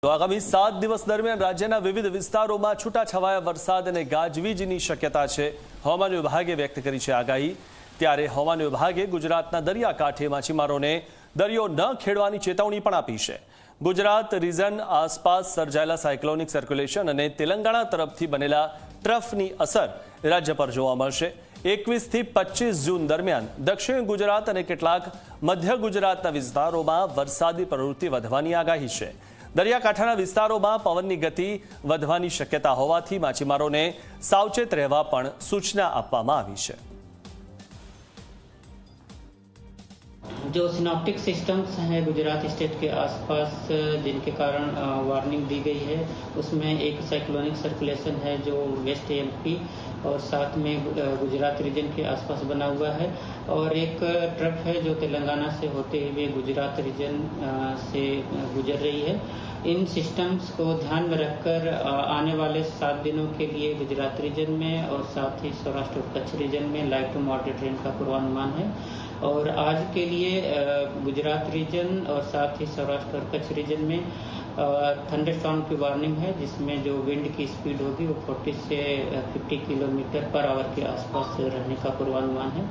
તો આગામી 7 દિવસ દરમિયાન રાજ્યના વિવિધ વિસ્તારોમાં છૂટાછવાયા વરસાદ અને ગાજવીજની શક્યતા છે. હવામાન વિભાગે વ્યક્ત કરી છે આગાહી. ત્યારે હવામાન વિભાગે ગુજરાતના દરિયાકાંઠે માછીમારોને દરિયો ન ખેડવાની ચેતવણી પણ આપી છે. ગુજરાત રીજન આસપાસ સર્જાયેલા સાયક્લોનિક સર્ક્યુલેશન અને તેલંગાણા તરફથી બનેલા ટ્રફની અસર રાજ્ય પર જોવા મળશે. 21 થી 25 જૂન દરમિયાન દક્ષિણ ગુજરાત અને કેટલાક મધ્ય ગુજરાતના વિસ્તારોમાં વરસાદી પ્રવૃત્તિ વધવાની આગાહી છે. દરિયાકાંઠાના વિસ્તારોમાં પવનની ગતિ વધવાની શક્યતા હોવાથી માછીમારોને સાવચેત રહેવા પણ સૂચના આપવામાં આવી છે. जो सिनॉप्टिक सिस्टम्स हैं गुजरात स्टेट के आसपास जिनके कारण वार्निंग दी गई है, उसमें एक साइक्लोनिक सर्कुलेशन है जो वेस्ट एमपी और साथ में गुजरात रीजन के आसपास बना हुआ है, और एक ट्रफ है जो तेलंगाना से होते हुए गुजरात रीजन से गुजर रही है. इन सिस्टम्स को ध्यान में रखकर आने वाले 7 दिनों के लिए गुजरात रीजन में और साथ ही सौराष्ट्र और कच्छ रीजन में लाइट टू मॉडरेट रेन का पूर्वानुमान है. और आज के लिए गुजरात रीजन और साथ ही सौराष्ट्र और कच्छ रीजन में थंडरस्टॉर्म की वार्निंग है, जिसमें जो विंड की स्पीड होगी वो 40 से 50 किलोमीटर पर आवर के आसपास रहने का पूर्वानुमान है.